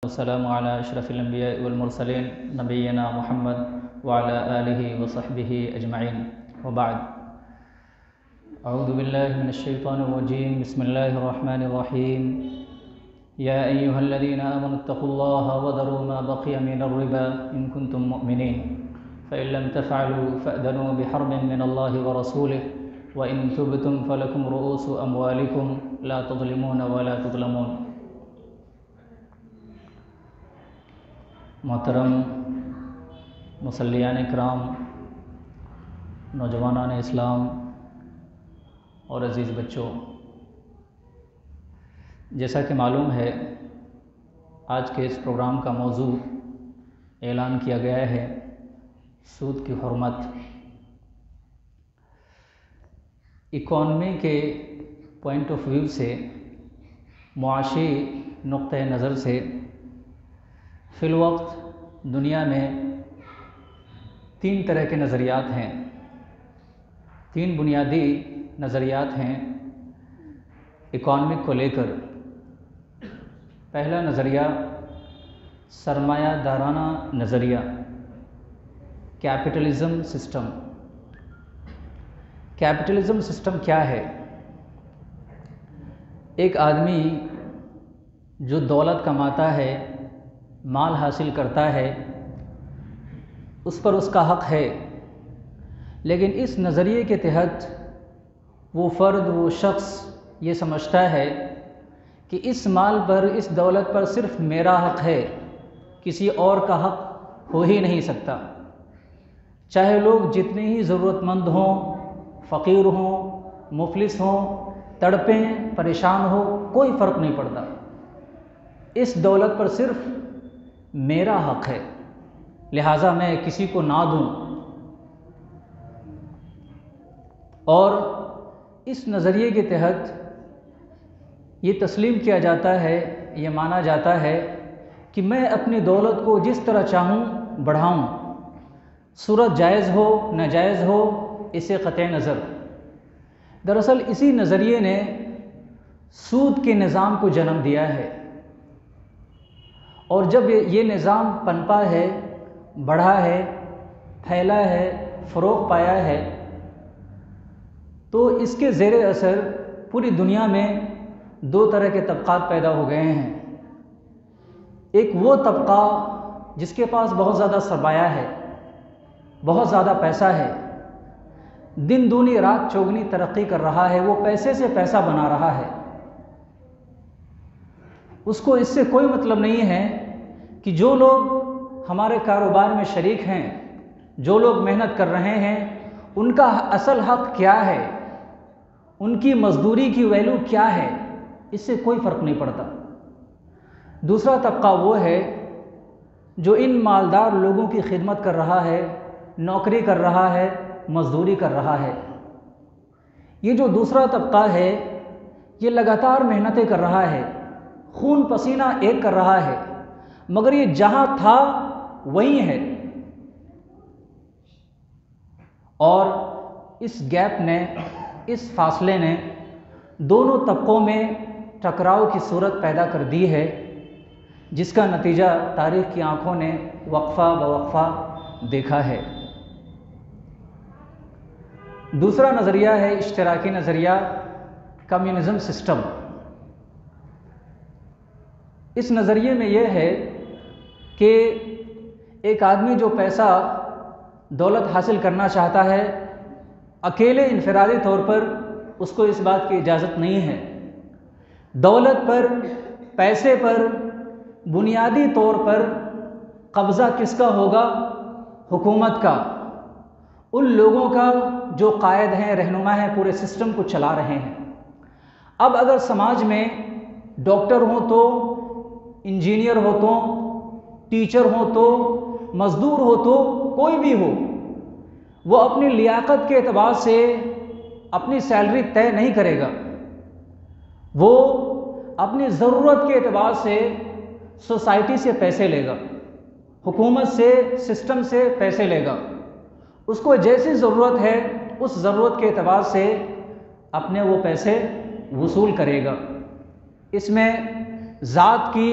والسلام على أشرف الأنبياء والمرسلين نبينا محمد وعلى آله وصحبه أجمعين وبعد. أعوذ بالله من الشيطان الرجيم. بسم الله الرحمن الرحيم. يا أيها الذين آمنوا اتقوا الله وذروا ما بقي من الربا إن كنتم مؤمنين فإن لم تفعلوا فأذنوا بحرب من الله ورسوله وإن تبتم فلكم رؤوس أموالكم لا تظلمون ولا تظلمون. محترم مصلیان کرام، نوجوانان اسلام اور عزیز بچوں، جیسا کہ معلوم ہے آج کے اس پروگرام کا موضوع اعلان کیا گیا ہے سود کی حرمت۔ اکانومی کے پوائنٹ آف ویو سے، معاشی نقطہ نظر سے فی الوقت دنیا میں تین طرح کے نظریات ہیں، تین بنیادی نظریات ہیں اکانومک کو لے کر۔ پہلا نظریہ سرمایہ دارانہ نظریہ، کیپٹلزم سسٹم۔ کیپٹلزم سسٹم کیا ہے؟ ایک آدمی جو دولت کماتا ہے، مال حاصل کرتا ہے، اس پر اس کا حق ہے، لیکن اس نظریے کے تحت وہ فرد، وہ شخص یہ سمجھتا ہے کہ اس مال پر، اس دولت پر صرف میرا حق ہے، کسی اور کا حق ہو ہی نہیں سکتا۔ چاہے لوگ جتنے ہی ضرورت مند ہوں، فقیر ہوں، مفلس ہوں، تڑپیں، پریشان ہو، کوئی فرق نہیں پڑتا، اس دولت پر صرف میرا حق ہے، لہٰذا میں کسی کو نہ دوں۔ اور اس نظریے کے تحت یہ تسلیم کیا جاتا ہے، یہ مانا جاتا ہے کہ میں اپنی دولت کو جس طرح چاہوں بڑھاؤں، صورت جائز ہو ناجائز ہو اسے قطع نظر۔ دراصل اسی نظریے نے سود کے نظام کو جنم دیا ہے، اور جب یہ نظام پنپا ہے، بڑھا ہے، پھیلا ہے، فروغ پایا ہے، تو اس کے زیر اثر پوری دنیا میں دو طرح کے طبقات پیدا ہو گئے ہیں۔ ایک وہ طبقہ جس کے پاس بہت زیادہ سرمایہ ہے، بہت زیادہ پیسہ ہے، دن دونی رات چوگنی ترقی کر رہا ہے، وہ پیسے سے پیسہ بنا رہا ہے، اس کو اس سے کوئی مطلب نہیں ہے کہ جو لوگ ہمارے کاروبار میں شریک ہیں، جو لوگ محنت کر رہے ہیں، ان کا اصل حق کیا ہے، ان کی مزدوری کی ویلیو کیا ہے، اس سے کوئی فرق نہیں پڑتا۔ دوسرا طبقہ وہ ہے جو ان مالدار لوگوں کی خدمت کر رہا ہے، نوکری کر رہا ہے، مزدوری کر رہا ہے۔ یہ جو دوسرا طبقہ ہے یہ لگاتار محنتیں کر رہا ہے، خون پسینہ ایک کر رہا ہے، مگر یہ جہاں تھا وہیں ہے، اور اس گیپ نے، اس فاصلے نے دونوں طبقوں میں ٹکراؤ کی صورت پیدا کر دی ہے، جس کا نتیجہ تاریخ کی آنکھوں نے وقفہ بوقفہ دیکھا ہے۔ دوسرا نظریہ ہے اشتراکی نظریہ، کمیونزم سسٹم۔ اس نظریے میں یہ ہے کہ ایک آدمی جو پیسہ دولت حاصل کرنا چاہتا ہے، اکیلے انفرادی طور پر اس کو اس بات کی اجازت نہیں ہے۔ دولت پر، پیسے پر بنیادی طور پر قبضہ کس کا ہوگا؟ حکومت کا، ان لوگوں کا جو قائد ہیں، رہنما ہیں، پورے سسٹم کو چلا رہے ہیں۔ اب اگر سماج میں ڈاکٹر ہوں تو، انجینئر ہو تو، ٹیچر ہو تو، مزدور ہو تو، کوئی بھی ہو، وہ اپنی لیاقت کے اعتبار سے اپنی سیلری طے نہیں کرے گا، وہ اپنی ضرورت کے اعتبار سے سوسائٹی سے پیسے لے گا، حکومت سے، سسٹم سے پیسے لے گا، اس کو جیسی ضرورت ہے اس ضرورت کے اعتبار سے اپنے وہ پیسے وصول کرے گا۔ اس میں ذات کی،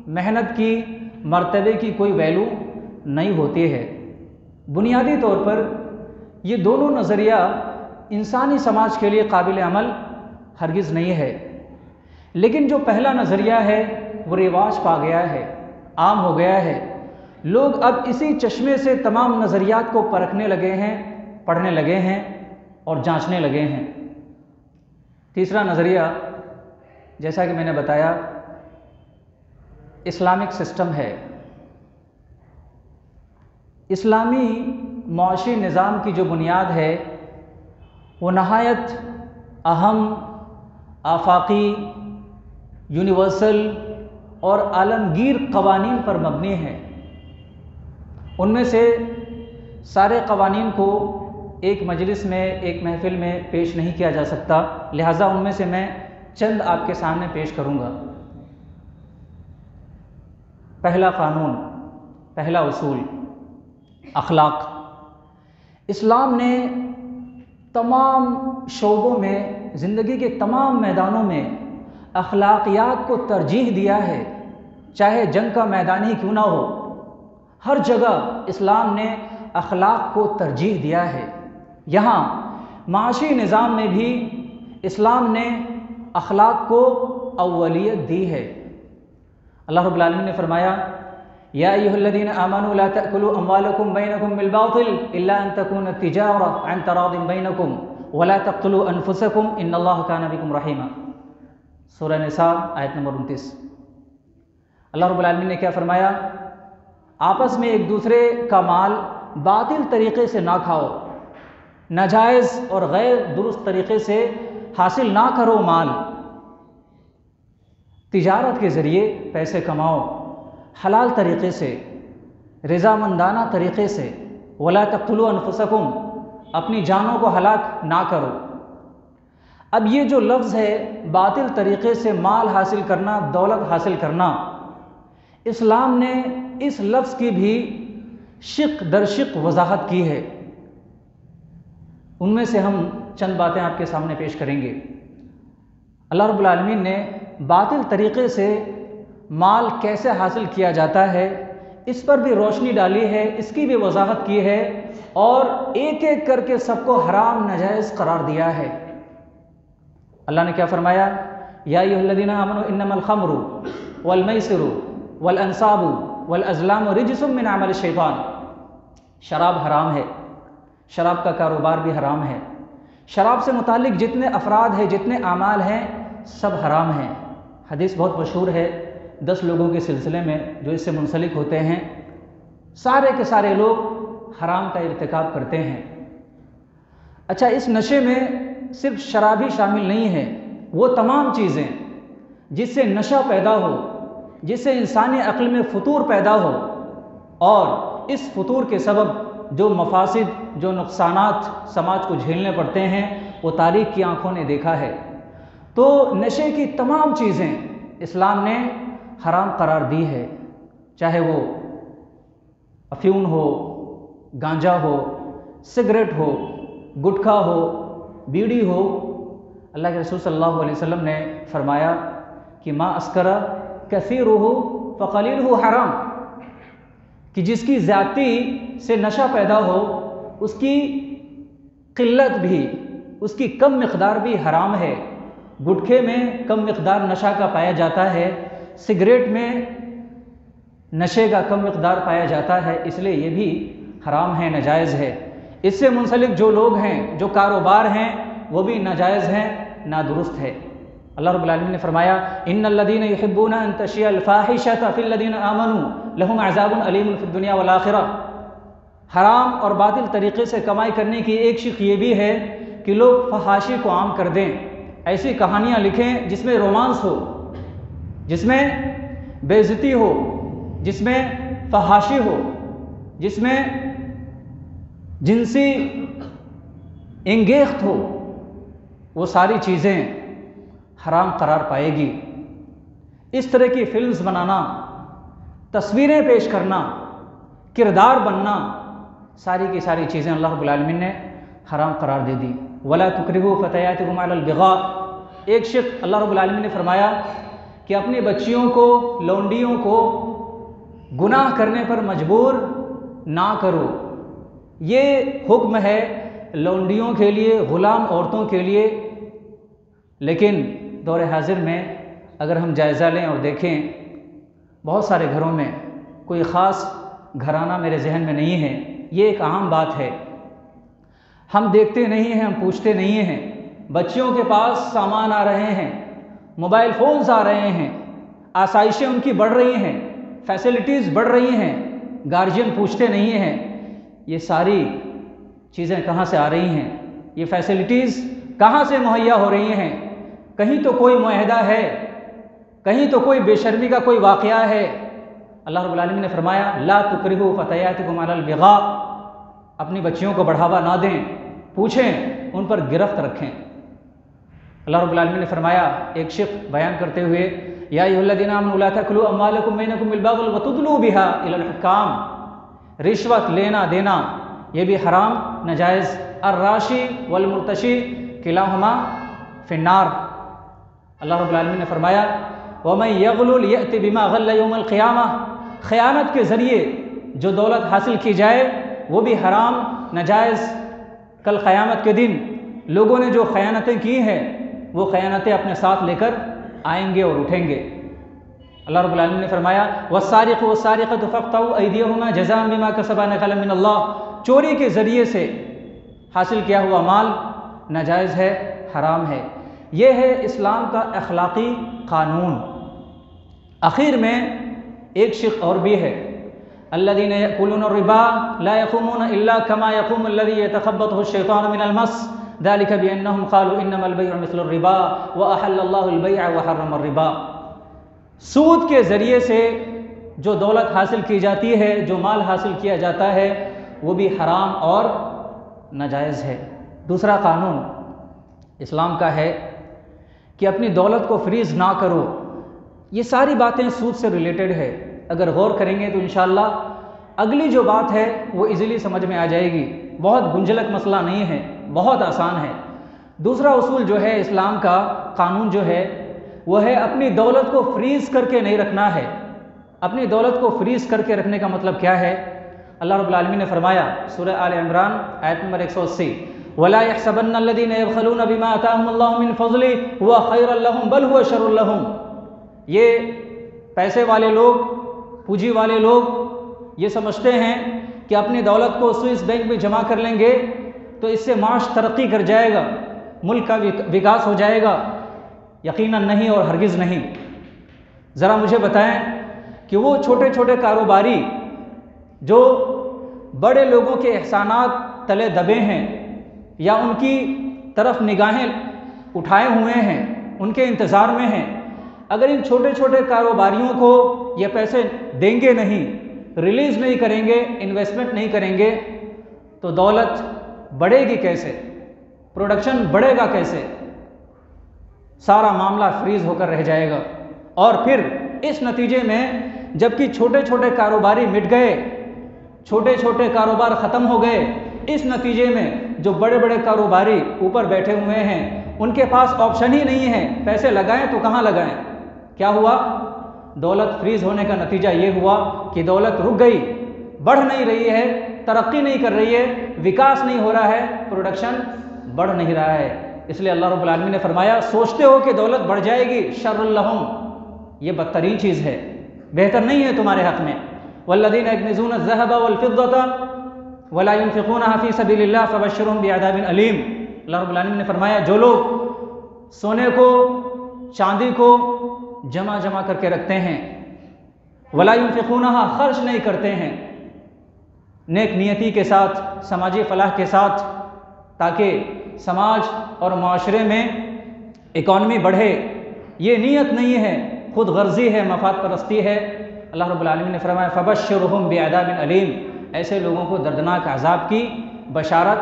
محنت کی، مرتبے کی کوئی ویلو نہیں ہوتی ہے۔ بنیادی طور پر یہ دونوں نظریہ انسانی سماج کے لیے قابل عمل ہرگز نہیں ہے، لیکن جو پہلا نظریہ ہے وہ رواج پا گیا ہے، عام ہو گیا ہے۔ لوگ اب اسی چشمے سے تمام نظریات کو پرکھنے لگے ہیں، پڑھنے لگے ہیں اور جانچنے لگے ہیں۔ تیسرا نظریہ، جیسا کہ میں نے بتایا، اسلامک سسٹم ہے۔ اسلامی معاشی نظام کی جو بنیاد ہے وہ نہایت اہم، آفاقی، یونیورسل اور عالمگیر قوانین پر مبنی ہے۔ ان میں سے سارے قوانین کو ایک مجلس میں، ایک محفل میں پیش نہیں کیا جا سکتا، لہٰذا ان میں سے میں چند آپ کے سامنے پیش کروں گا۔ پہلا قانون، پہلا اصول، اخلاق۔ اسلام نے تمام شعبوں میں، زندگی کے تمام میدانوں میں اخلاقیات کو ترجیح دیا ہے، چاہے جنگ کا میدان ہی کیوں نہ ہو، ہر جگہ اسلام نے اخلاق کو ترجیح دیا ہے۔ یہاں معاشی نظام میں بھی اسلام نے اخلاق کو اولیت دی ہے۔ اللہ رب العالمین نے فرمایا، یا ایھا الذین آمنوا لا تأکلوا اموالکم بینکم بالباطل الا ان تکون تجارۃ عن تراض بینکم ولا تقتلوا انفسکم ان اللہ کان بکم رحیما۔ سورہ نساء آیت نمبر 29۔ اللہ رب العالمین نے کیا فرمایا؟ آپس میں ایک دوسرے کا مال باطل طریقے سے نہ کھاؤ، ناجائز اور غیر درست طریقے سے حاصل نہ کرو مال، تجارت کے ذریعے پیسے کماؤ، حلال طریقے سے، رضامندانہ طریقے سے۔ ولا تقتلوا انفسکم، اپنی جانوں کو ہلاک نہ کرو۔ اب یہ جو لفظ ہے باطل طریقے سے مال حاصل کرنا، دولت حاصل کرنا، اسلام نے اس لفظ کی بھی شق در شق وضاحت کی ہے۔ ان میں سے ہم چند باتیں آپ کے سامنے پیش کریں گے۔ اللہ رب العالمین نے باطل طریقے سے مال کیسے حاصل کیا جاتا ہے اس پر بھی روشنی ڈالی ہے، اس کی بھی وضاحت کی ہے، اور ایک ایک کر کے سب کو حرام ناجائز قرار دیا ہے۔ اللہ نے کیا فرمایا؟ یا ایھا الذین آمنوا انما الخمر والمیسر والانصاب والازلام رجس من عمل الشیطان۔ شراب حرام ہے، شراب کا کاروبار بھی حرام ہے، شراب سے متعلق جتنے افراد ہیں، جتنے اعمال ہیں، سب حرام ہیں۔ حدیث بہت مشہور ہے 10 لوگوں کے سلسلے میں جو اس سے منسلک ہوتے ہیں، سارے کے سارے لوگ حرام کا ارتکاب کرتے ہیں۔ اچھا، اس نشے میں صرف شراب ہی شامل نہیں ہے، وہ تمام چیزیں جس سے نشہ پیدا ہو، جس سے انسانی عقل میں فطور پیدا ہو، اور اس فطور کے سبب جو مفاسد، جو نقصانات سماج کو جھیلنے پڑتے ہیں، وہ تاریخ کی آنکھوں نے دیکھا ہے۔ تو نشے کی تمام چیزیں اسلام نے حرام قرار دی ہے، چاہے وہ افیون ہو، گانجا ہو، سگریٹ ہو، گٹکھا ہو، بیڑی ہو۔ اللہ کے رسول صلی اللہ علیہ وسلم نے فرمایا کہ ما اسکر کثیرہ فقلیلہ حرام، کہ جس کی زیادتی سے نشہ پیدا ہو اس کی قلت بھی، اس کی کم مقدار بھی حرام ہے۔ گٹکھے میں کم مقدار نشہ کا پایا جاتا ہے، سگریٹ میں نشے کا کم مقدار پایا جاتا ہے، اس لیے یہ بھی حرام ہے، ناجائز ہے۔ اس سے منسلک جو لوگ ہیں، جو کاروبار ہیں، وہ بھی ناجائز ہیں، نادرست ہے۔ اللہ رب العالمین نے فرمایا، ان الذین یحبون ان تشیع الفاحشۃ فی الذین آمنوا لہم عذاب علیم فی الدنیا والآخرہ۔ حرام اور باطل طریقے سے کمائی کرنے کی ایک شق یہ بھی ہے کہ لوگ فحاشی کو عام کر دیں، ایسی کہانیاں لکھیں جس میں رومانس ہو، جس میں بے عزتی ہو، جس میں فحاشی ہو، جس میں جنسی انگیخت ہو، وہ ساری چیزیں حرام قرار پائے گی۔ اس طرح کی فلمز بنانا، تصویریں پیش کرنا، کردار بننا، ساری کی ساری چیزیں اللہ رب العالمین نے حرام قرار دے دی۔ وَلَا تُكْرِهُوا فَتَيَاتِكُمْ عَلَى الْبِغَاءِ۔ ایک شق اللہ رب العالمین نے فرمایا کہ اپنی بچیوں کو، لونڈیوں کو گناہ کرنے پر مجبور نہ کرو۔ یہ حکم ہے لونڈیوں کے لیے، غلام عورتوں کے لیے۔ لیکن دور حاضر میں اگر ہم جائزہ لیں اور دیکھیں، بہت سارے گھروں میں، کوئی خاص گھرانہ میرے ذہن میں نہیں ہے، یہ ایک عام بات ہے، ہم دیکھتے نہیں ہیں، ہم پوچھتے نہیں ہیں، بچیوں کے پاس سامان آ رہے ہیں، موبائل فونز آ رہے ہیں، آسائشیں ان کی بڑھ رہی ہیں، فیسلٹیز بڑھ رہی ہیں، گارجین پوچھتے نہیں ہیں یہ ساری چیزیں کہاں سے آ رہی ہیں، یہ فیسلٹیز کہاں سے مہیا ہو رہی ہیں۔ کہیں تو کوئی معاہدہ ہے، کہیں تو کوئی بے شرمی کا کوئی واقعہ ہے۔ اللہ رب العالمین نے فرمایا لا تکرہوا فتیاتکم علی البغاء، اپنی بچیوں کو بڑھاوا نہ دیں، پوچھیں، ان پر گرفت رکھیں۔ اللہ رب العالمین نے فرمایا ایک شق بیان کرتے ہوئے یا ایھا الذین آمنوا لا تأکلوا اموالکم بینکم بالباطل وتدلوا بها الی الحکام، رشوت لینا دینا یہ بھی حرام، ناجائز۔ الراشی والمرتشی کلاہما فی النار۔ اللہ رب العالمین نے فرمایا وَمَن يَغْلُلْ يَأْتِ بِمَا غَلَّ يَوْمَ الْقِيَامَةِ، خیانت کے ذریعے جو دولت حاصل کی جائے وہ بھی حرام، ناجائز۔ کل قیامت کے دن لوگوں نے جو خیانتیں کی ہیں وہ خیانتیں اپنے ساتھ لے کر آئیں گے اور اٹھیں گے۔ اللہ رب العالمین نے فرمایا وَالسَّارِقُ وَالسَّارِقَةُ فَاقْطَعُوا أَيْدِيَهُمَا جَزَاءً بِمَا كَسَبَا نَكَالًا مِّنَ اللَّهِ، چوری کے ذریعے سے حاصل کیا ہوا مال ناجائز ہے، حرام ہے۔ یہ ہے اسلام کا اخلاقی قانون۔ آخر میں ایک شق اور بھی ہے الذین یأکلون الربا لا یقومون الا کما یقوم الذی یتخبطہ الشیطان من المس ذلک بانہم قالوا انما البیع مثل الربا واحل اللہ البیع وحرم الربا۔ سود کے ذریعے سے جو دولت حاصل کی جاتی ہے، جو مال حاصل کیا جاتا ہے، وہ بھی حرام اور ناجائز ہے۔ دوسرا قانون اسلام کا ہے کہ اپنی دولت کو فریز نہ کرو۔ یہ ساری باتیں سود سے ریلیٹڈ ہے، اگر غور کریں گے تو انشاءاللہ اگلی جو بات ہے وہ ایزیلی سمجھ میں آ جائے گی۔ بہت گنجلک مسئلہ نہیں ہے، بہت آسان ہے۔ دوسرا اصول جو ہے اسلام کا، قانون جو ہے وہ ہے اپنی دولت کو فریز کر کے نہیں رکھنا ہے۔ اپنی دولت کو فریز کر کے رکھنے کا مطلب کیا ہے؟ اللہ رب العالمین نے فرمایا سورہ آل عمران آیت نمبر 180 وَلَا يَحْسَبَنَّ الَّذِينَ يَبْخَلُونَ بِمَا آتَاهُمُ اللَّهُ مِنْ فَضْلِهِ هُوَ خَيْرًا لَهُمْ بَلْ هُوَ شَرٌّ لَهُمْ۔ یہ پیسے والے لوگ، پونجی والے لوگ یہ سمجھتے ہیں کہ اپنی دولت کو سوئس بینک میں جمع کر لیں گے تو اس سے معاش ترقی کر جائے گا، ملک کا وکاس ہو جائے گا۔ یقیناً نہیں اور ہرگز نہیں۔ ذرا مجھے بتائیں کہ وہ چھوٹے چھوٹے کاروباری جو بڑے لوگوں کے احسانات تلے دبے ہیں یا ان کی طرف نگاہیں اٹھائے ہوئے ہیں، ان کے انتظار میں ہیں، اگر ان چھوٹے چھوٹے کاروباریوں کو یہ پیسے دیں گے نہیں، ریلیز نہیں کریں گے، انویسٹمنٹ نہیں کریں گے تو دولت بڑھے گی کیسے؟ پروڈکشن بڑھے گا کیسے؟ سارا معاملہ فریز ہو کر رہ جائے گا۔ اور پھر اس نتیجے میں جبکہ چھوٹے چھوٹے کاروباری مٹ گئے، چھوٹے چھوٹے کاروبار ختم ہو گئے، اس نتیجے میں جو بڑے بڑے کاروباری اوپر بیٹھے ہوئے ہیں ان کے پاس آپشن ہی نہیں ہے، پیسے لگائیں تو کہاں لگائیں؟ کیا ہوا؟ دولت فریز ہونے کا نتیجہ یہ ہوا کہ دولت رک گئی، بڑھ نہیں رہی ہے، ترقی نہیں کر رہی ہے، وکاس نہیں ہو رہا ہے، پروڈکشن بڑھ نہیں رہا ہے۔ اس لیے اللہ رب العالمین نے فرمایا سوچتے ہو کہ دولت بڑھ جائے گی، شر لہم، یہ بدترین چیز ہے، بہتر نہیں ہے تمہارے حق میں۔ والذین یکنزون الذھب والفضة ولا ينفقونها في سبيل الله فبشرهم بعذاب علیم۔ اللہ رب العالمین نے فرمایا جو لوگ سونے کو، چاندی کو جمع کر کے رکھتے ہیں، ولا ينفقونها خرچ نہیں کرتے ہیں نیک نیتی کے ساتھ، سماجی فلاح کے ساتھ، تاکہ سماج اور معاشرے میں اکانومی بڑھے، یہ نیت نہیں ہے، خود غرضی ہے، مفاد پرستی ہے۔ اللہ رب العالمین نے فرمایا فبشرهم بعذاب علیم، ایسے لوگوں کو دردناک عذاب کی بشارت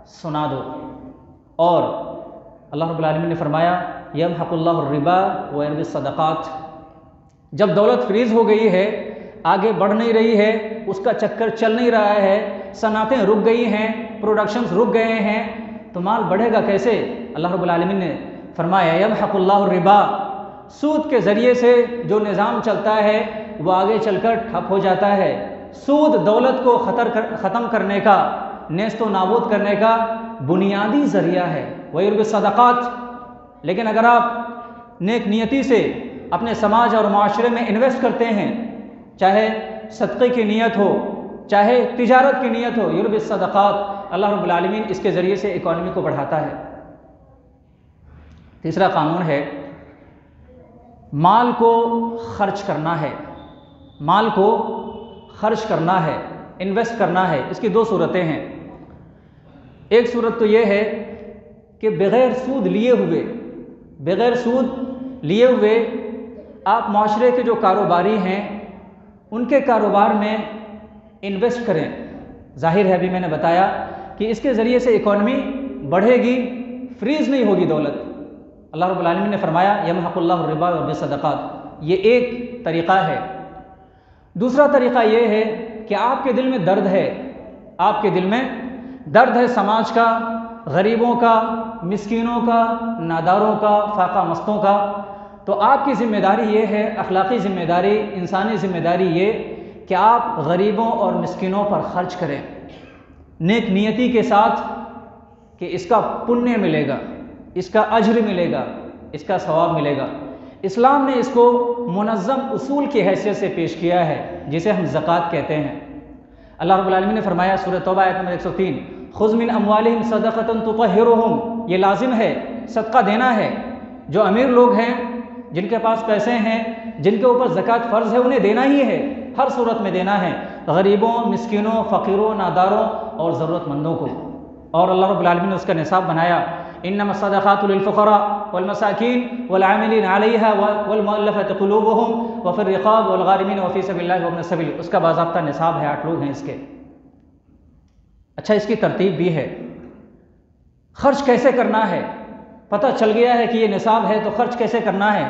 سنا دو۔ اور اللہ رب العالمین نے فرمایا یمحق اللہ الربا ویربی الصدقات، جب دولت فریز ہو گئی ہے، آگے بڑھ نہیں رہی ہے، اس کا چکر چل نہیں رہا ہے، صنعتیں رک گئی ہیں، پروڈکشنز رک گئے ہیں، تو مال بڑھے گا کیسے؟ اللہ رب العالمین نے فرمایا یمحق اللہ الربا، سود کے ذریعے سے جو نظام چلتا ہے وہ آگے چل کر ٹھپ ہو جاتا ہے۔ سود دولت کو ختم کرنے کا، نیست و نابود کرنے کا بنیادی ذریعہ ہے۔ وَيُرْبِي الصَّدَقَاتِ، لیکن اگر آپ نیک نیتی سے اپنے سماج اور معاشرے میں انویسٹ کرتے ہیں، چاہے صدقے کی نیت ہو، چاہے تجارت کی نیت ہو، یُرْبِي الصَّدَقَاتِ، اللہ رب العالمین اس کے ذریعے سے اکانومی کو بڑھاتا ہے۔ تیسرا قانون ہے مال کو خرچ کرنا ہے۔ مال کو خرچ کرنا ہے، انویسٹ کرنا ہے۔ اس کی دو صورتیں ہیں۔ ایک صورت تو یہ ہے کہ بغیر سود لیے ہوئے آپ معاشرے کے جو کاروباری ہیں ان کے کاروبار میں انویسٹ کریں۔ ظاہر ہے، ابھی میں نے بتایا کہ اس کے ذریعے سے اکانومی بڑھے گی، فریز نہیں ہوگی دولت۔ اللہ رب العالمین نے فرمایا یمحق اللہ الربا ویربی الصدقات، یہ ایک طریقہ ہے۔ دوسرا طریقہ یہ ہے کہ آپ کے دل میں درد ہے، آپ کے دل میں درد ہے سماج کا، غریبوں کا، مسکینوں کا، ناداروں کا، فاقہ مستوں کا، تو آپ کی ذمہ داری یہ ہے، اخلاقی ذمہ داری، انسانی ذمہ داری یہ کہ آپ غریبوں اور مسکینوں پر خرچ کریں نیک نیتی کے ساتھ، کہ اس کا پنیہ ملے گا، اس کا اجر ملے گا، اس کا ثواب ملے گا۔ اسلام نے اس کو منظم اصول کی حیثیت سے پیش کیا ہے، جسے ہم زکوٰۃ کہتے ہیں۔ اللہ رب العالمین نے فرمایا سورہ توبہ آیت نمبر 103، خذ من اموالہم صدقۃ تطہرہم، یہ لازم ہے، صدقہ دینا ہے۔ جو امیر لوگ ہیں، جن کے پاس پیسے ہیں، جن کے اوپر زکوٰۃ فرض ہے، انہیں دینا ہی ہے، ہر صورت میں دینا ہے، غریبوں، مسکینوں، فقیروں، ناداروں اور ضرورت مندوں کو۔ اور اللہ رب العالمین نے اس کا نصاب بنایا، انما الصدقات للفقراء والمساکین والعاملین علیہا والمؤلفۃ قلوبہم وفی الرقاب والغارمین وفی سبیل اللہ وابن السبیل، اس کا باضابطہ نصاب ہے، 8 لوگ ہیں اس کے۔ اچھا، اس کی ترتیب بھی ہے، خرچ کیسے کرنا ہے، پتہ چل گیا ہے کہ یہ نصاب ہے تو خرچ کیسے کرنا ہے۔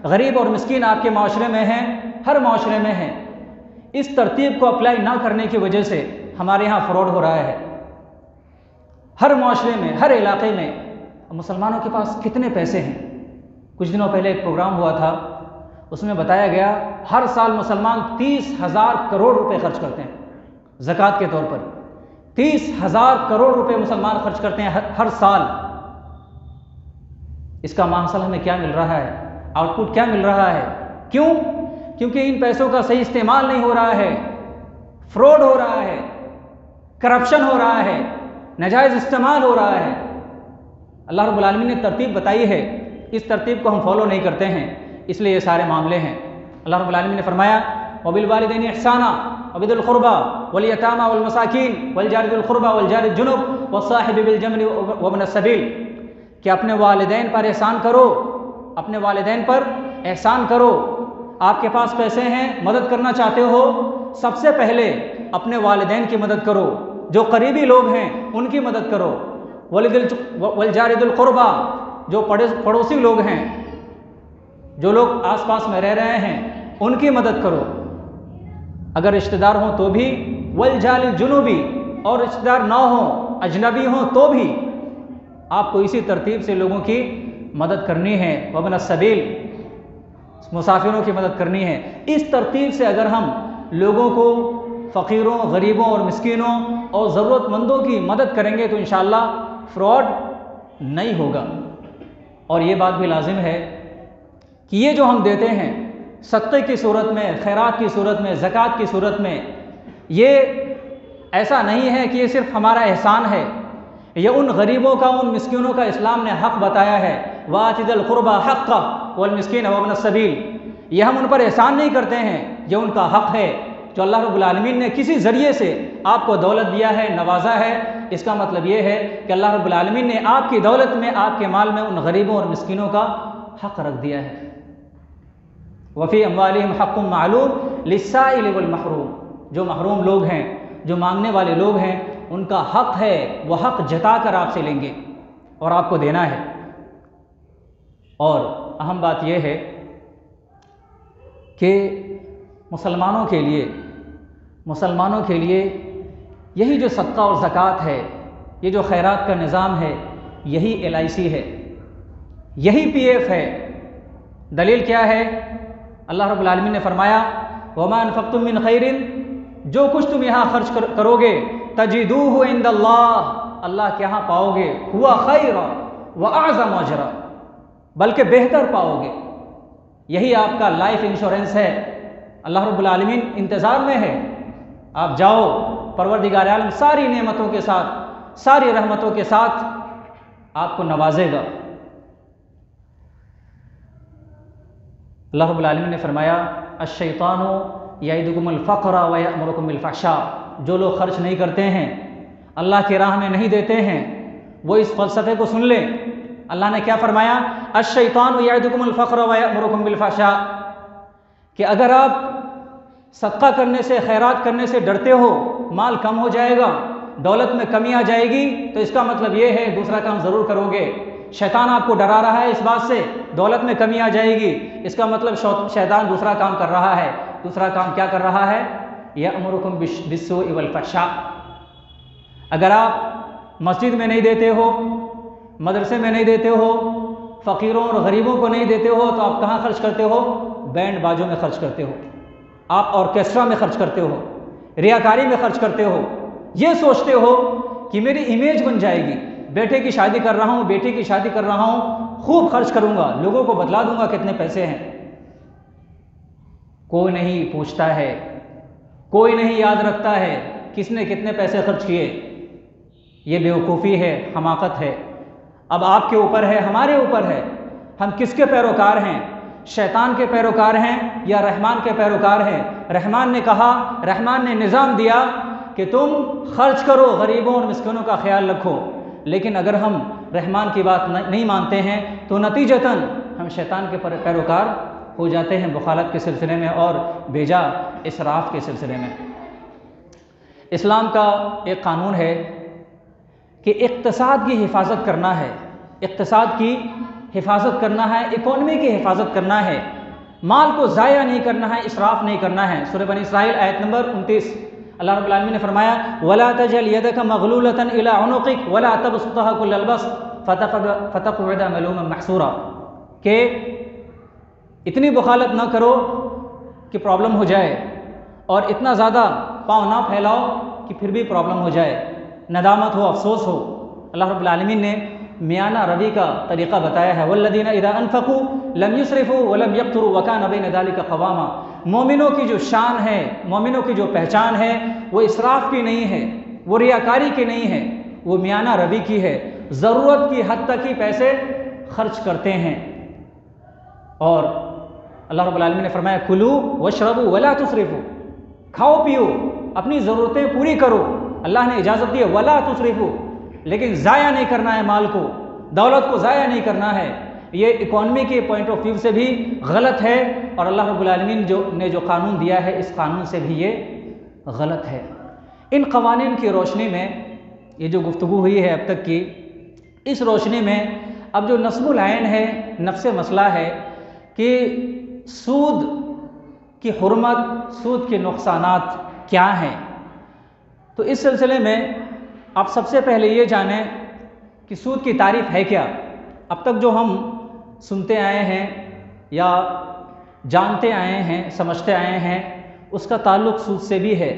غریب اور مسکین آپ کے معاشرے میں ہیں، ہر معاشرے میں ہیں۔ اس ترتیب کو اپلائی نہ کرنے کی وجہ سے ہمارے ہاں فراڈ ہو رہا ہے، ہر معاشرے میں، ہر علاقے میں۔ مسلمانوں کے پاس کتنے پیسے ہیں؟ کچھ دنوں پہلے ایک پروگرام ہوا تھا، اس میں بتایا گیا ہر سال مسلمان 30,000 کروڑ روپے خرچ کرتے ہیں زکوٰۃ کے طور پر۔ 30,000 کروڑ روپے مسلمان خرچ کرتے ہیں ہر سال۔ اس کا محصول ہمیں کیا مل رہا ہے، آؤٹ پٹ کیا مل رہا ہے؟ کیوں؟ کیونکہ ان پیسوں کا صحیح استعمال نہیں ہو رہا ہے، فراڈ ہو رہا ہے، کرپشن ہو رہا ہے، ناجائز استعمال ہو رہا ہے۔ اللہ رب العالمین نے ترتیب بتائی ہے، اس ترتیب کو ہم فالو نہیں کرتے ہیں، اس لیے یہ سارے معاملے ہیں۔ اللہ رب العالمین نے فرمایا وبالوالدین احسانا وبذی القربى والیتامى والمساکین والجار ذی القربى والجار الجنب والصاحب بالجنب وابن السبیل، کہ اپنے والدین پر احسان کرو، اپنے والدین پر احسان کرو۔ آپ کے پاس پیسے ہیں، مدد کرنا چاہتے ہو، سب سے پہلے اپنے والدین کی مدد کرو، جو قریبی لوگ ہیں ان کی مدد کرو۔ والجار ذی القربى، جو پڑوسی لوگ ہیں، جو لوگ آس پاس میں رہ رہے ہیں، ان کی مدد کرو، اگر رشتہ دار ہوں تو بھی۔ والجار الجنوبی، اور رشتہ دار نہ ہوں، اجنبی ہوں تو بھی آپ کو اسی ترتیب سے لوگوں کی مدد کرنی ہے۔ وابن السبیل، مسافروں کی مدد کرنی ہے۔ اس ترتیب سے اگر ہم لوگوں کو، فقیروں، غریبوں اور مسکینوں اور ضرورت مندوں کی مدد کریں گے تو انشاءاللہ فراڈ نہیں ہوگا۔ اور یہ بات بھی لازم ہے کہ یہ جو ہم دیتے ہیں صدقے کی صورت میں، خیرات کی صورت میں، زکوٰۃ کی صورت میں، یہ ایسا نہیں ہے کہ یہ صرف ہمارا احسان ہے، یہ ان غریبوں کا، ان مسکینوں کا اسلام نے حق بتایا ہے۔ وَآتِ ذِی الْقُرْبَى حَقَّهُ وَالْمِسْكِينَ وَابْنَ السَّبِيلِ، یہ ہم ان پر احسان نہیں کرتے ہیں، یہ ان کا حق ہے جو اللہ رب العالمین نے کسی ذریعے سے آپ کو دولت دیا ہے، نوازا ہے۔ اس کا مطلب یہ ہے کہ اللہ رب العالمین نے آپ کی دولت میں، آپ کے مال میں ان غریبوں اور مسکینوں کا حق رکھ دیا ہے۔ وَفِي أَمْوَالِهِمْ حَقٌّ مَّعْلُومٌ لِلسَّائِلِ وَالْمَحْرُومِ، جو محروم لوگ ہیں، جو مانگنے والے لوگ ہیں، ان کا حق ہے، وہ حق جتا کر آپ سے لیں گے اور آپ کو دینا ہے۔ اور اہم بات یہ ہے کہ مسلمانوں کے لیے یہی جو صدقہ اور زکوٰۃ ہے، یہ جو خیرات کا نظام ہے، یہی LIC ہے، یہی PF ہے، دلیل کیا ہے؟ اللہ رب العالمین نے فرمایا وما انفقتم من خیر، جو کچھ تم یہاں خرچ کرو گے تجدوہ عند اللہ، اللہ کے یہاں پاؤ گے، ہوا خیر واعظم اجرا، بلکہ بہتر پاؤ گے۔ یہی آپ کا لائف انشورنس ہے۔ اللہ رب العالمین انتظار میں ہے، آپ جاؤ، پروردگار عالم ساری نعمتوں کے ساتھ، ساری رحمتوں کے ساتھ آپ کو نوازے گا۔ اللہ رب العالمین نے فرمایا الشیطان یعدکم الفقر ویأمرکم بالفحشاء، جو لوگ خرچ نہیں کرتے ہیں، اللہ کی راہ میں نہیں دیتے ہیں، وہ اس فلسفے کو سن لیں۔ اللہ نے کیا فرمایا؟ الشیطان یعدکم الفقر ویأمرکم بالفحشاء، کہ اگر آپ صدقہ کرنے سے، خیرات کرنے سے ڈرتے ہو، مال کم ہو جائے گا، دولت میں کمی آ جائے گی، تو اس کا مطلب یہ ہے دوسرا کام ضرور کرو گے۔ شیطان آپ کو ڈرا رہا ہے اس بات سے دولت میں کمی آ جائے گی، اس کا مطلب شیطان دوسرا کام کر رہا ہے۔ دوسرا کام کیا کر رہا ہے؟ یأمرکم بالسوء والفحشاء۔ اگر آپ مسجد میں نہیں دیتے ہو، مدرسے میں نہیں دیتے ہو، فقیروں اور غریبوں کو نہیں دیتے ہو، تو آپ کہاں خرچ کرتے ہو؟ بینڈ باجوں میں خرچ کرتے ہو، آپ آرکیسٹرا میں خرچ کرتے ہو، ریاکاری میں خرچ کرتے ہو، یہ سوچتے ہو کہ میری امیج بن جائے گی، بیٹے کی شادی کر رہا ہوں، بیٹی کی شادی کر رہا ہوں، خوب خرچ کروں گا، لوگوں کو بتلا دوں گا کتنے پیسے ہیں۔ کوئی نہیں پوچھتا ہے، کوئی نہیں یاد رکھتا ہے کس نے کتنے پیسے خرچ کیے۔ یہ بیوقوفی ہے، حماقت ہے۔ اب آپ کے اوپر ہے، ہمارے اوپر ہے، ہم کس کے پیروکار ہیں؟ شیطان کے پیروکار ہیں یا رحمان کے پیروکار ہیں؟ رحمان نے کہا، رحمان نے نظام دیا کہ تم خرچ کرو، غریبوں اور مسکینوں کا خیال رکھو، لیکن اگر ہم رحمان کی بات نہیں مانتے ہیں تو نتیجتاً ہم شیطان کے پیروکار ہو جاتے ہیں، بخالت کے سلسلے میں اور بیجا اسراف کے سلسلے میں۔ اسلام کا ایک قانون ہے کہ اقتصاد کی حفاظت کرنا ہے، اقتصاد کی حفاظت کرنا ہے، اکانومی کی حفاظت کرنا ہے، مال کو ضائع نہیں کرنا ہے، اسراف نہیں کرنا ہے۔ سورہ بنی اسرائیل آیت نمبر 29، اللہ رب العالمین نے فرمایا وَلَا تَجْعَلْ يَدَكَ مَغْلُولَةً إِلَىٰ عُنُقِكَ وَلَا تَبْسُطْهَا كُلَّ الْبَسْطِ فَتَقْعُدَ مَلُومًا مَحْسُورًا، کہ اتنی بخالت نہ کرو کہ پرابلم ہو جائے، اور اتنا زیادہ پاؤں نہ پھیلاؤ کہ پھر بھی پرابلم ہو جائے، ندامت ہو، افسوس ہو۔ اللہ رب العالمین نے میانہ روی کا طریقہ بتایا ہے وَالَّذِينَ إِذَا أَنفَقُوا لَمْ يُسْرِفُوا وَلَمْ يَقْتُرُوا وَكَانَ بَيْنَ ذَلِكَ قَوَامًا۔ مومنوں کی جو شان ہے، مومنوں کی جو پہچان ہے، وہ اسراف کی نہیں ہے، وہ ریاکاری کی نہیں ہے، وہ میانہ روی کی ہے، ضرورت کی حد تک ہی پیسے خرچ کرتے ہیں۔ اور اللہ رب العالمین نے فرمایا کُلُوا وَاشْرَبُوا وَلَا تُسْرِفُوا، کھاؤ پیو، اپنی ضرورتیں پوری کرو، اللہ نے اجازت دی ہے وَلَا تُسْرِفُوا، لیکن ضائع نہیں کرنا ہے، مال کو، دولت کو ضائع نہیں کرنا ہے۔ یہ اکانومی کے پوائنٹ آف ویو سے بھی غلط ہے، اور اللہ رب العالمین نے جو قانون دیا ہے اس قانون سے بھی یہ غلط ہے۔ ان قوانین کی روشنی میں یہ جو گفتگو ہوئی ہے اب تک کی، اس روشنی میں اب جو نصب العین ہے، نفس مسئلہ ہے کہ سود کی حرمت، سود کے نقصانات کیا ہیں، تو اس سلسلے میں آپ سب سے پہلے یہ جانیں کہ سود کی تعریف ہے کیا۔ اب تک جو ہم سنتے آئے ہیں یا جانتے آئے ہیں، سمجھتے آئے ہیں، اس کا تعلق سود سے بھی ہے۔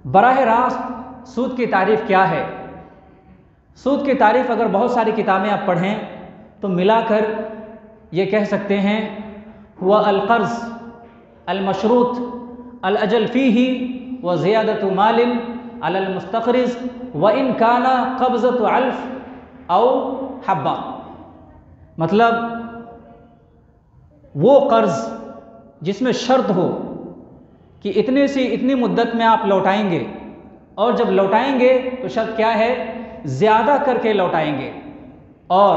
براہ راست سود کی تعریف کیا ہے؟ سود کی تعریف اگر بہت ساری کتابیں آپ پڑھیں تو ملا کر یہ کہہ سکتے ہیں ہوا القرض المشروط الاجل فیہ وزیادۃ مال علی المستقرض وان کان قبضۃ علف او حبہ، مطلب وہ قرض جس میں شرط ہو کہ اتنے سے اتنی مدت میں آپ لوٹائیں گے، اور جب لوٹائیں گے تو شرط کیا ہے؟ زیادہ کر کے لوٹائیں گے، اور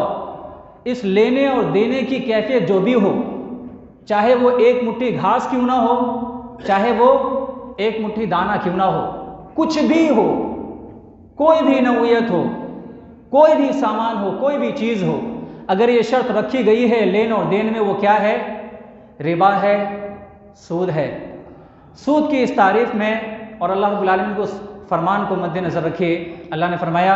اس لینے اور دینے کی کیفیت جو بھی ہو، چاہے وہ ایک مٹھی گھاس کیوں نہ ہو، چاہے وہ ایک مٹھی دانہ کیوں نہ ہو، کچھ بھی ہو، کوئی بھی نوعیت ہو، کوئی بھی سامان ہو، کوئی بھی چیز ہو، اگر یہ شرط رکھی گئی ہے لین اور دین میں، وہ کیا ہے؟ ربا ہے، سود ہے۔ سود کی اس تعریف میں، اور اللہ رب العالمین کو فرمان کو مد نظر رکھیے، اللہ نے فرمایا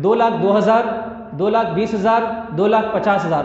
2,02,000, 2,20,000, 2,50,000,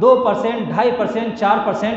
2%, 2.5%, 4%,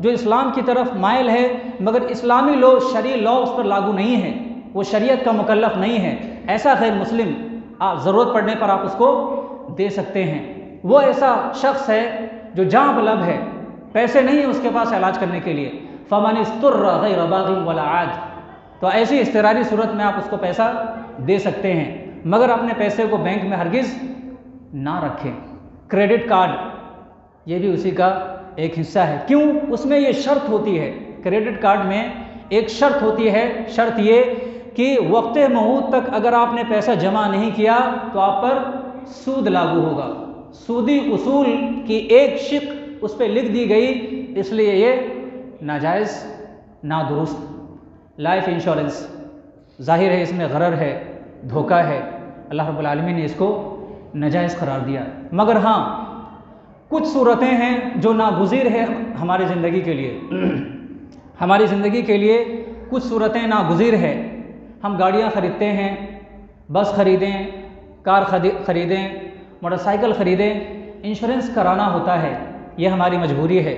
جو اسلام کی طرف مائل ہے مگر اسلامی لو شرعی لا اس پر لاگو نہیں ہے، وہ شریعت کا مکلف نہیں ہے، ایسا غیر مسلم ضرورت پڑنے پر آپ اس کو دے سکتے ہیں۔ وہ ایسا شخص ہے جو جاں بلب ہے، پیسے نہیں ہیں اس کے پاس علاج کرنے کے لیے، فمن اضطر غیر باغ ولا عاد، تو ایسی اضطراری صورت میں آپ اس کو پیسہ دے سکتے ہیں، مگر اپنے پیسے کو بینک میں ہرگز نہ رکھیں۔ کریڈٹ کارڈ یہ بھی اسی کا ایک حصہ ہے، کیوں؟ اس میں یہ شرط ہوتی ہے، کریڈٹ کارڈ میں ایک شرط ہوتی ہے، شرط یہ کہ وقت موعود تک اگر آپ نے پیسہ جمع نہیں کیا تو آپ پر سود لاگو ہوگا، سودی اصول کی ایک شق اس پہ لکھ دی گئی، اس لیے یہ ناجائز نادرست۔ لائف انشورنس ظاہر ہے اس میں غرر ہے، دھوکہ ہے، اللہ رب العالمین نے اس کو ناجائز قرار دیا، مگر ہاں کچھ صورتیں ہیں جو ناگزیر ہے ہماری زندگی کے لیے، ہماری زندگی کے لیے کچھ صورتیں ناگزیر ہے۔ ہم گاڑیاں خریدتے ہیں، بس خریدیں، کار خریدیں، موٹر سائیکل خریدیں، انشورنس کرانا ہوتا ہے، یہ ہماری مجبوری ہے۔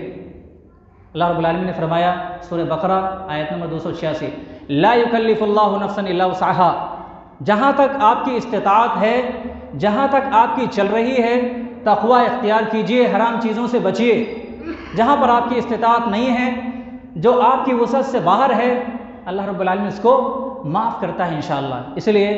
اللہ رب العالمین نے فرمایا سورہ بقرہ آیت نمبر 286، لا یکلف اللہ نفسا الا وسعها، جہاں تک آپ کی استطاعت ہے، جہاں تک آپ کی چل رہی ہے، تقوی اختیار کیجئے، حرام چیزوں سے بچیے۔ جہاں پر آپ کی استطاعت نہیں ہے، جو آپ کی وسعت سے باہر ہے، اللہ رب العالمین اس کو معاف کرتا ہے انشاءاللہ۔ اس لیے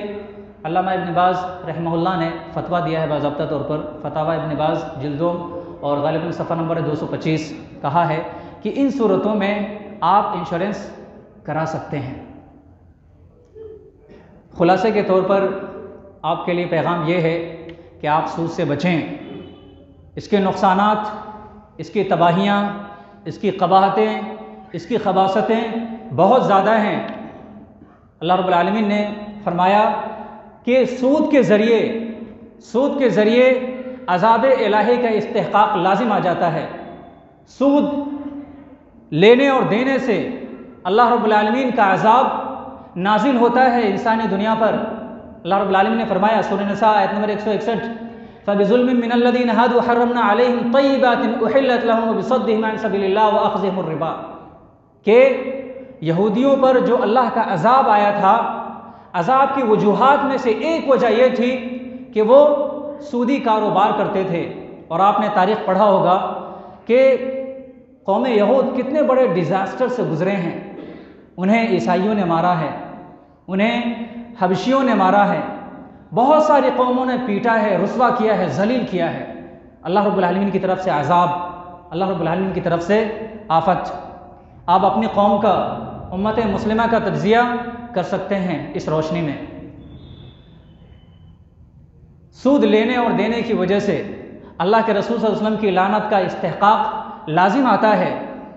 علامہ ابن باز رحمہ اللہ نے فتویٰ دیا ہے باضابطہ طور پر، فتاوی ابن باز جلدوں اور غالباً صفحہ نمبر 225، کہا ہے کہ ان صورتوں میں آپ انشورنس کرا سکتے ہیں۔ خلاصے کے طور پر آپ کے لیے پیغام یہ ہے کہ آپ سود سے بچیں، اس کے نقصانات، اس کی تباہیاں، اس کی قباحتیں، اس کی خباثتیں بہت زیادہ ہیں۔ اللہ رب العالمین نے فرمایا کہ سود کے ذریعے عذاب الہی کا استحقاق لازم آ جاتا ہے۔ سود لینے اور دینے سے اللہ رب العالمین کا عذاب نازل ہوتا ہے انسانی دنیا پر۔ اللہ رب العالمین نے فرمایا سورہ نساء آیت نمبر 161، فَبِظُلْمٍ مِّنَ الَّذِينَ هَادُوا حَرَّمْنَا عَلَيْهِمْ طَيِّبَاتٍ أُحِلَّتْ لَهُمْ وَبِصَدِّهِمْ عَنْ سَبِيلِ اللَّهِ وَأَخْذِهِمُ الرِّبَا، کہ یہودیوں پر جو اللہ کا عذاب آیا تھا، عذاب کی وجوہات میں سے ایک وجہ یہ تھی کہ وہ سودی کاروبار کرتے تھے۔ اور آپ نے تاریخ پڑھا ہوگا کہ قوم یہود کتنے بڑے ڈیزاسٹر سے گزرے ہیں، انہیں عیسائیوں نے مارا ہے، انہیں حبشیوں نے مارا ہے، بہت ساری قوموں نے پیٹا ہے، رسوا کیا ہے، ذلیل کیا ہے۔ اللہ رب العالمین کی طرف سے عذاب، اللہ رب العالمین کی طرف سے آفت۔ آپ اپنی قوم کا، امت مسلمہ کا تجزیہ کر سکتے ہیں اس روشنی میں۔ سود لینے اور دینے کی وجہ سے اللہ کے رسول صلی اللہ علیہ وسلم کی لعنت کا استحقاق لازم آتا ہے۔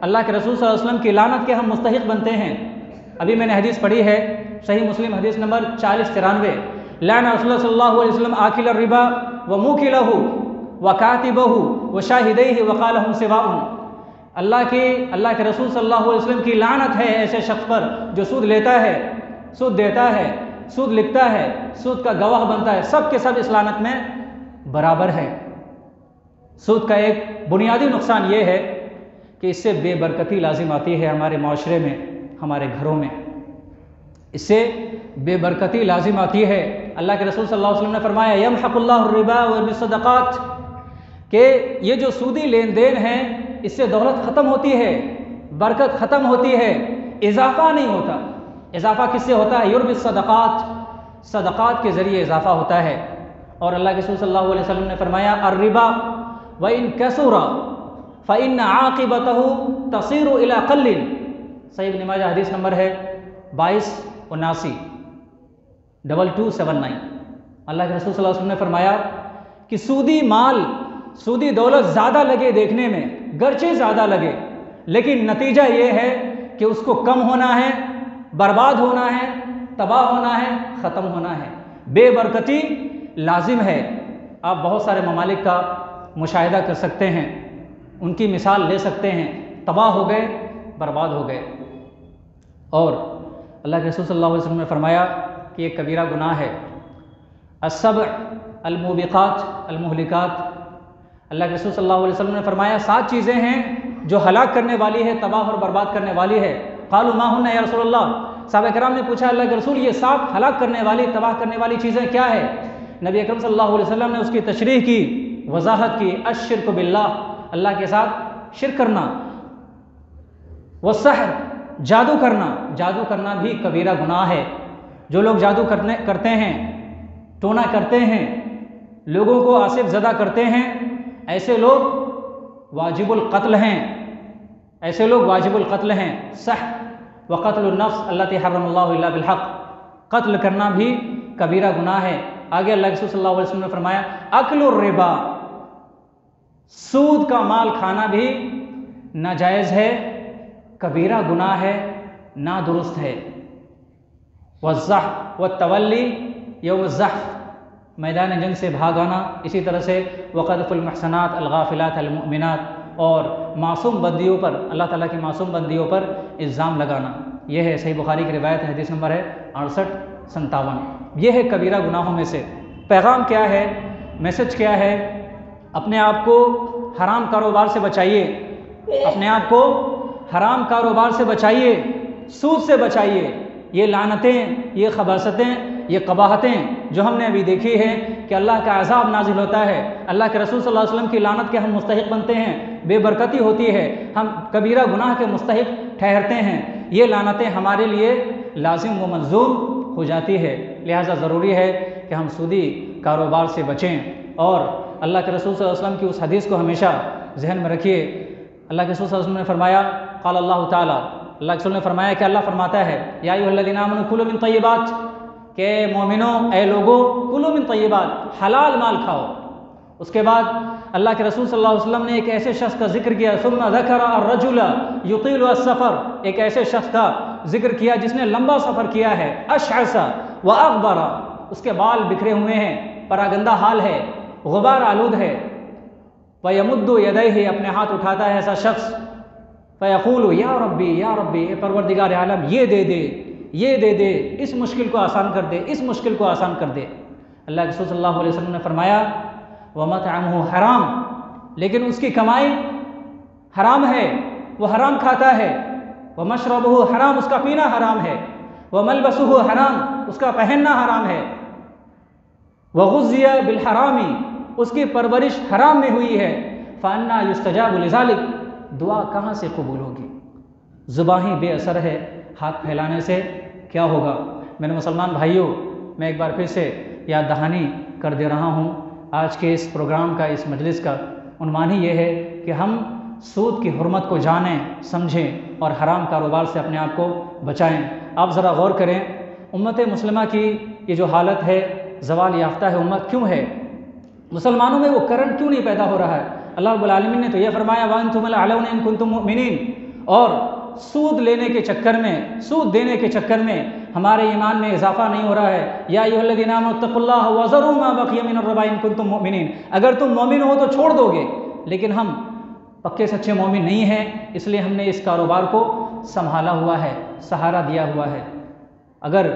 اللہ کے رسول صلی اللہ علیہ وسلم کی لعنت کے ہم مستحق بنتے ہیں۔ ابھی میں نے حدیث پڑھی ہے، صحیح مسلم حدیث نمبر 4093، لعن رسول اللہ صلی اللہ علیہ وسلم آکل الربا وموکلہ وکاتبہ وشاہدیہ وقال ہم سواء، اللہ کے رسول صلی اللہ علیہ وسلم کی لعنت ہے ایسے شخص پر جو سود لیتا ہے، سود دیتا ہے، سود لکھتا ہے، سود کا گواہ بنتا ہے، سب کے سب اس لعنت میں برابر ہے۔ سود کا ایک بنیادی نقصان یہ ہے کہ اس سے بے برکتی لازم آتی ہے ہمارے معاشرے میں، ہمارے گھروں میں، اس سے بے برکتی لازم آتی ہے۔ اللہ کے رسول صلی اللہ علیہ وسلم نے فرمایا یمحق اللہ الربا ویربی الصدقات، کہ یہ جو سودی لین دین ہے اس سے دولت ختم ہوتی ہے، برکت ختم ہوتی ہے، اضافہ نہیں ہوتا۔ اضافہ کس سے ہوتا ہے؟ یربی الصدقات، صدقات کے ذریعے اضافہ ہوتا ہے۔ اور اللہ کے رسول صلی اللہ علیہ وسلم نے فرمایا الربا وَإِن كَثُرَ فَإِنَّ عَاقِبَتَهُ تَصِيرُ إِلَىٰ قَلٍّ، صحیح ابن ماجہ حدیث نمبر ہے 2279، 2279۔ اللہ کے رسول صلی اللہ علیہ وسلم نے فرمایا کہ سودی مال، سودی دولت زیادہ لگے دیکھنے میں، گرچہ زیادہ لگے، لیکن نتیجہ یہ ہے کہ اس کو کم ہونا ہے، برباد ہونا ہے، تباہ ہونا ہے، ختم ہونا ہے، بے برکتی لازم ہے۔ آپ بہت سارے ممالک کا مشاہدہ کر سکتے ہیں، ان کی مثال لے سکتے ہیں، تباہ ہو گئے، برباد ہو گئے۔ اور اللہ کے رسول صلی اللہ علیہ وسلم نے فرمایا کہ یہ کبیرہ گناہ ہے۔ السبع الموبقات المہلکات، اللہ کے رسول صلی اللہ علیہ وسلم نے فرمایا 7 چیزیں ہیں جو ہلاک کرنے والی ہے، تباہ اور برباد کرنے والی ہے؟ قالوا ما ہن یا رسول اللہ، صحابہ کرام نے پوچھا اللہ کے رسول یہ 7 ہلاک کرنے والی، تباہ کرنے والی چیزیں کیا ہے؟ نبی اکرم صلی اللہ علیہ وسلم نے اس کی تشریح کی، وضاحت کی، الشرک باللہ، اللہ کے ساتھ شرک کرنا، والسحر، جادو کرنا، جادو کرنا بھی کبیرہ گناہ ہے۔ جو لوگ جادو کرتے ہیں، ٹونا کرتے ہیں، لوگوں کو آصف زدہ کرتے ہیں، ایسے لوگ واجب القتل ہیں، ایسے لوگ واجب القتل ہیں۔ سحر وقتل النفس التی حرم اللہ الا بالحق، قتل کرنا بھی کبیرہ گناہ ہے۔ آگے اللہ کے رسول صلی اللہ علیہ وسلم نے فرمایا اکل الربا، سود کا مال کھانا بھی ناجائز ہے، کبیرہ گناہ ہے، نادرست ہے۔ والزحف والتولی یوم الزحف، میدان جنگ سے بھاگ آنا، اسی طرح سے وقذف المحصنات الغافلات المؤمنات، اور معصوم بندیوں پر، اللہ تعالیٰ کی معصوم بندیوں پر الزام لگانا، یہ ہے صحیح بخاری کی روایت، حدیث نمبر ہے 6857۔ یہ ہے کبیرہ گناہوں میں سے۔ پیغام کیا ہے، میسج کیا ہے؟ اپنے آپ کو حرام کاروبار سے بچائیے، اپنے آپ کو حرام کاروبار سے بچائیے، سود سے بچائیے۔ یہ لعنتیں، یہ خباثتیں، یہ قباحتیں جو ہم نے ابھی دیکھی ہے کہ اللہ کا عذاب نازل ہوتا ہے، اللہ کے رسول صلی اللہ علیہ وسلم کی لعنت کے ہم مستحق بنتے ہیں، بے برکتی ہوتی ہے، ہم کبیرہ گناہ کے مستحق ٹھہرتے ہیں، یہ لعنتیں ہمارے لیے لازم و ملزوم ہو جاتی ہے۔ لہٰذا ضروری ہے کہ ہم سودی کاروبار سے بچیں، اور اللہ کے رسول صلی اللہ علیہ وسلم کی اس حدیث کو ہمیشہ ذہن میں رکھیے۔ اللہ کے رسول صلی اللہ علیہ وسلم نے فرمایا، قال اللہ تعالیٰ، اللہ کے رسول نے فرمایا کہ اللہ فرماتا ہے یا ایھا الذین آمنوا کلوا من طیبات، کہ مومنوں، اے لوگوں، کلوا من طیبات، حلال مال کھاؤ۔ اس کے بعد اللہ کے رسول صلی اللہ علیہ وسلم نے ایک ایسے شخص کا ذکر کیا، ثم ذکر الرجل یطیل السفر، ایک ایسے شخص کا ذکر کیا جس نے لمبا سفر کیا ہے، اشعث واغبر، اس کے بال بکھرے ہوئے ہیں، پراگندہ حال ہے، غبار آلود ہے، فیمد یدیہ، اپنے ہاتھ اٹھاتا ہے ایسا شخص، فیقول یا ربی یا ربی، اے پروردگار عالم یہ دے دے، یہ دے دے، اس مشکل کو آسان کر دے، اس مشکل کو آسان کر دے۔ اللہ کے رسول صلی اللہ علیہ وسلم نے فرمایا وَمَطْعَمُهُ حرام، لیکن اس کی کمائی حرام ہے، وہ حرام کھاتا ہے، وَمَشْرَبُهُ حرام، اس کا پینا حرام ہے، وَمَلْبَسُهُ حرام، اس کا پہننا حرام ہے، وَغُذِّيَ بِالْحَرَامِ، اس کی پرورش حرام میں ہوئی ہے، فَأَنَّا يُسْتَجَابُ لِذَلِكَ، دعا کہاں سے قبول ہوگی؟ زباں ہی بے اثر ہے، ہاتھ پھیلانے سے کیا ہوگا؟ میرے مسلمان بھائیوں، میں ایک بار پھر سے یاد دہانی کر دے رہا ہوں، آج کے اس پروگرام کا، اس مجلس کا عنوان ہی یہ ہے کہ ہم سود کی حرمت کو جانیں، سمجھیں، اور حرام کاروبار سے اپنے آپ کو بچائیں۔ آپ ذرا غور کریں، امت مسلمہ کی یہ جو حالت ہے، زوال یافتہ ہے امت، کیوں ہے؟ مسلمانوں میں وہ کرنٹ کیوں نہیں پیدا ہو رہا ہے؟ اللہ رب العالمین نے تو یہ فرمایا وَأَنْتُمُ الْأَعْلَوْنَ إِن كُنتُم مُؤْمِنِينَ، اور سود لینے کے چکر میں، سود دینے کے چکر میں ہمارے ایمان میں اضافہ نہیں ہو رہا ہے۔ یا ایھا الذین آمنوا اتقوا اللہ وذروا ما بقی من الربا ان کنتم مؤمنین، اگر تم مومن ہو تو چھوڑ دو گے، لیکن ہم پکے سچے مومن نہیں ہیں، اس لیے ہم نے اس کاروبار کو سنبھالا ہوا ہے، سہارا دیا ہوا ہے۔ اگر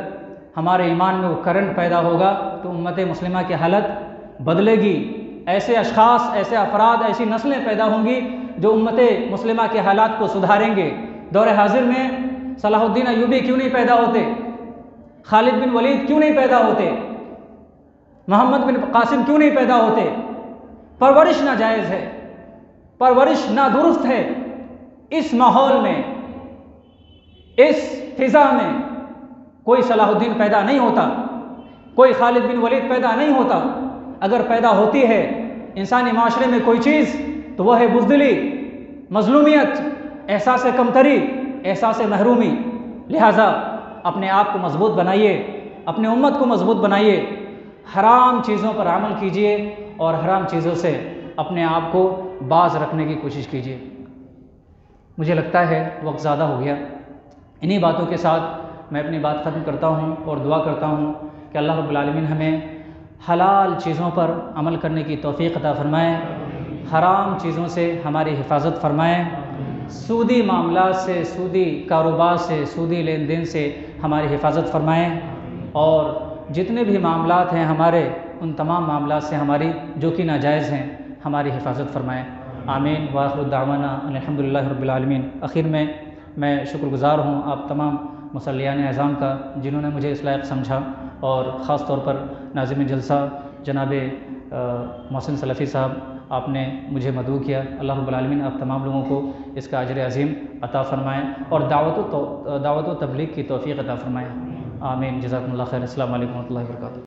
ہمارے ایمان میں وہ کرنٹ پیدا ہوگا تو امت مسلمہ کی حالت بدلے گی، ایسے اشخاص، ایسے افراد، ایسی نسلیں پیدا ہوں گی جو امت مسلمہ کے حالات کو سدھاریں گے۔ دور حاضر میں صلاح الدین ایوبی کیوں نہیں پیدا ہوتے؟ خالد بن ولید کیوں نہیں پیدا ہوتے؟ محمد بن قاسم کیوں نہیں پیدا ہوتے؟ پرورش ناجائز ہے، پرورش نادرست ہے۔ اس ماحول میں، اس فضا میں کوئی صلاح الدین پیدا نہیں ہوتا، کوئی خالد بن ولید پیدا نہیں ہوتا۔ اگر پیدا ہوتی ہے انسانی معاشرے میں کوئی چیز تو وہ ہے بزدلی، مظلومیت، احساس کمتری، احساس محرومی۔ لہٰذا اپنے آپ کو مضبوط بنائیے، اپنے امت کو مضبوط بنائیے، حرام چیزوں پر عمل کیجیے اور حرام چیزوں سے اپنے آپ کو باز رکھنے کی کوشش کیجیے۔ مجھے لگتا ہے وقت زیادہ ہو گیا، انہی باتوں کے ساتھ میں اپنی بات ختم کرتا ہوں اور دعا کرتا ہوں کہ اللہ رب العالمین ہمیں حلال چیزوں پر عمل کرنے کی توفیق عطا فرمائے، حرام چیزوں سے ہماری حفاظت فرمائے، سودی معاملات سے، سودی کاروبار سے، سودی لین دین سے ہماری حفاظت فرمائیں، اور جتنے بھی معاملات ہیں ہمارے، ان تمام معاملات سے ہماری جو کہ ناجائز ہیں ہماری حفاظت فرمائیں۔ آمین وآخر الدعوانا ان الحمدللہ رب العالمین۔ آخر میں شکر گزار ہوں آپ تمام مصلیان اعظام کا جنہوں نے مجھے اس لائق سمجھا، اور خاص طور پر ناظم جلسہ جناب محسن سلفی صاحب، آپ نے مجھے مدعو کیا۔ اللہ رب العالمین آپ تمام لوگوں کو اس کا اجر عظیم عطا فرمائیں اور دعوت و تبلیغ کی توفیق عطا فرمائیں، آمین۔ جزاکم اللہ خیر۔ السلام علیکم و رحمۃ اللہ وبرکاتہ۔